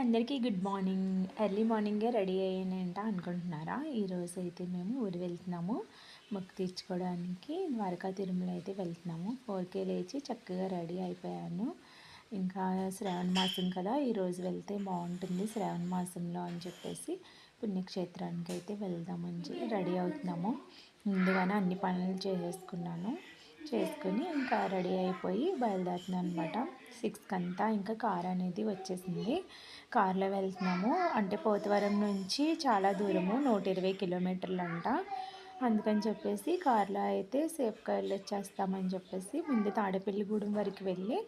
అందరికీ good morning. Early మార్నింగే ready అయ్యానంట అనుకుంటున్నారా? ఈరోజు అయితే మేము ఊరు వెళ్తున్నాము. మొక్కు తీర్చుకోవడానికి ద్వారకా తిరుమల అయితే వెళ్తున్నాము. 4కే లేచి చక్కగా రెడీ అయిపోయాను. ఇంకా శ్రావణ మాసం కదా, ఈరోజు వెళ్తే బాగుంటుంది శ్రావణ మాసంలో అని చెప్పేసి పుణ్యక్షేత్రానికి అయితే వెళ్దామని రెడీ అవుతున్నాము. ముందుగానే అన్ని పనులు చేసేసుకున్నాను. చేసుకుని ఇంకా రెడీ అయిపోయి బయలుదేరుతున్నాను అనమాట. 6కి అంతా ఇంకా కార్ అనేది వచ్చేసింది. కార్లో వెళ్తున్నాము. అంటే పోతవరం నుంచి చాలా దూరము, 120 కిలోమీటర్లు అంట. అందుకని చెప్పేసి కార్లో అయితే సేఫ్గా వెళ్ళొచ్చేస్తామని చెప్పేసి ముందు తాడేపల్లిగూడెం వరకు వెళ్ళి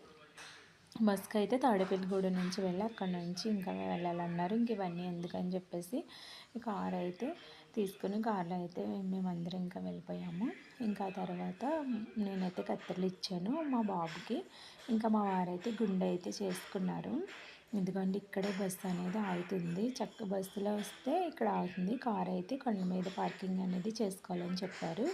బస్కి అయితే తాడేపల్లిగూడెం నుంచి వెళ్ళి అక్కడ నుంచి ఇంకా వెళ్ళాలన్నారు. ఇంక ఇవన్నీ ఎందుకని చెప్పేసి కార్ అయితే తీసుకుని కార్లో అయితే మేమందరం ఇంకా వెళ్ళిపోయాము. ఇంకా తర్వాత నేనైతే కత్తెరలు ఇచ్చాను మా బాబుకి. ఇంకా మా వారైతే గుండె అయితే చేసుకున్నారు. ఎందుకంటే ఇక్కడే బస్సు అనేది ఆగుతుంది. బస్సులో వస్తే ఇక్కడ ఆగుతుంది. కార్ అయితే కొండ మీద పార్కింగ్ అనేది చేసుకోవాలని చెప్పారు.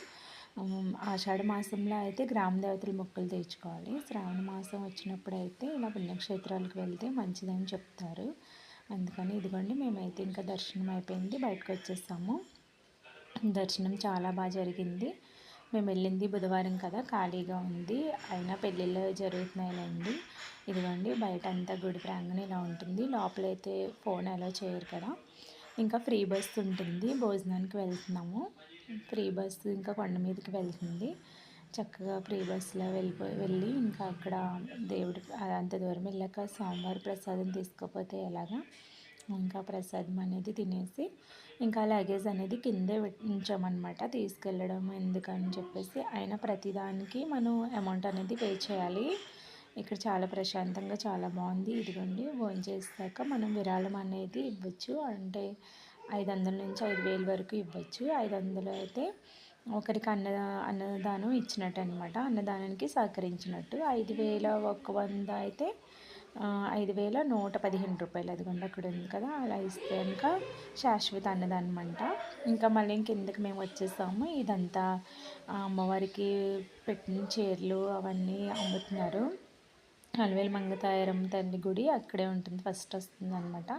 ఆషాఢ మాసంలో అయితే గ్రామ దేవతల మొక్కులు తీర్చుకోవాలి. శ్రావణ మాసం వచ్చినప్పుడు అయితే ఇలా పుణ్యక్షేత్రాలకు వెళ్తే మంచిదని చెప్తారు. అందుకని ఇదిగోండి మేమైతే ఇంకా దర్శనం అయిపోయింది, బయటకు వచ్చేసాము. దర్శనం చాలా బాగా జరిగింది. మేము వెళ్ళింది బుధవారం కదా, ఖాళీగా ఉంది. అయినా పెళ్ళిళ్ళు జరుగుతున్నాయిలేండి. ఇదిగోండి బయట అంతా గుడి ప్రాంగణం ఇలా ఉంటుంది. లోపలైతే ఫోన్ అలో చేయరు కదా. ఇంకా ఫ్రీ బస్సు ఉంటుంది. భోజనానికి వెళ్తున్నాము. ఫ్రీ బస్సు ఇంకా కొండ మీదకి వెళ్తుంది. చక్కగా ఫ్రీ బస్సులో వెళ్ళి ఇంకా అక్కడ దేవుడి అంత దూరం వెళ్ళాక స్వామివారి ప్రసాదం తీసుకోకపోతే ఎలాగా, ఇంకా ప్రసాదం అనేది తినేసి ఇంకా లగేజ్ అనేది కిందే ఉంచామన్నమాట. తీసుకెళ్ళడం ఎందుకని చెప్పేసి అయినా ప్రతిదానికి మనం అమౌంట్ అనేది పే చేయాలి. ఇక్కడ చాలా ప్రశాంతంగా చాలా బాగుంది. ఇదిగోండి భోంచేసాక మనం విరాళం అనేది ఇవ్వచ్చు. అంటే 500 నుంచి 5,000 వరకు ఇవ్వచ్చు. 500 అయితే ఒకరికి అన్నదానం ఇచ్చినట్టు అనమాట. అన్నదానానికి సహకరించినట్టు. 5,000 ఒక 100 అయితే 5,115 రూపాయలు. అదిగోండి అక్కడ ఉంది కదా, అలా ఇస్తే ఇంకా శాశ్వత అన్నదానం అంట. ఇంకా మళ్ళీ కిందకి మేము వచ్చేసాము. ఇదంతా అమ్మవారికి పెట్టిన చీరలు అవన్నీ అమ్ముతున్నారు. అలవేలు మంగతాయారమ్మ తల్లి గుడి అక్కడే ఉంటుంది, ఫస్ట్ వస్తుంది అనమాట.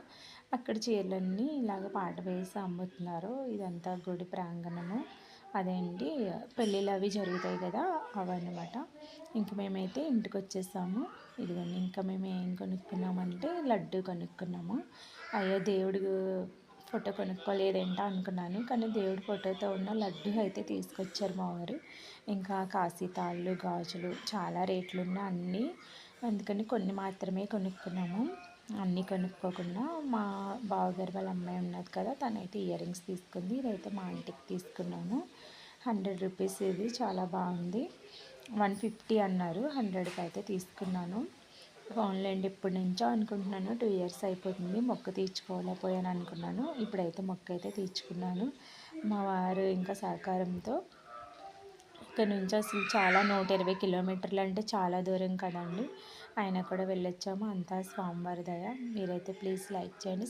అక్కడ చీరలన్నీ ఇలాగ పాట వేసి అమ్ముతున్నారు. ఇదంతా గుడి ప్రాంగణము. అదేంటి పెళ్ళిళ్ళు అవి జరుగుతాయి కదా, అవన్నమాట. ఇంక మేమైతే ఇంటికి వచ్చేసాము. ఇదిగోండి ఇంకా మేము ఏం కొనుక్కున్నామంటే లడ్డు కొనుక్కున్నాము. అయ్యో దేవుడు ఫోటో కొనుక్కోలేదేంటో అనుకున్నాను, కానీ దేవుడి ఫోటోతో ఉన్న లడ్డు అయితే తీసుకొచ్చారు మా వారు. ఇంకా కాశీ తాళ్ళు, గాజులు చాలా రేట్లు ఉన్న అన్నీ, అందుకని కొన్ని మాత్రమే కొనుక్కున్నాము. అన్నీ కొనుక్కోకుండా మా బావగారు వాళ్ళ అమ్మాయి ఉన్నది కదా, తనైతే ఇయర్ రింగ్స్ తీసుకుంది. ఇదైతే మా ఆంటీకి తీసుకున్నాను. 100 రూపీస్ ఇది, చాలా బాగుంది. 150 అన్నారు, 100కి అయితే తీసుకున్నాను. ఆన్లైన్ ఎప్పటి నుంచో అనుకుంటున్నాను, 2 ఇయర్స్ అయిపోతుంది. మొక్కు తీర్చుకోలేకపోయాను అనుకున్నాను. ఇప్పుడైతే మొక్కు అయితే తీర్చుకున్నాను మా వారు ఇంకా సహకారంతో. ఇక్కడ నుంచి అసలు చాలా 120 కిలోమీటర్లు అంటే చాలా దూరం కదండి. అయినా కూడా వెళ్ళొచ్చాము. అంతా స్వామివారి దయ. మీరైతే ప్లీజ్ లైక్ చేయండి.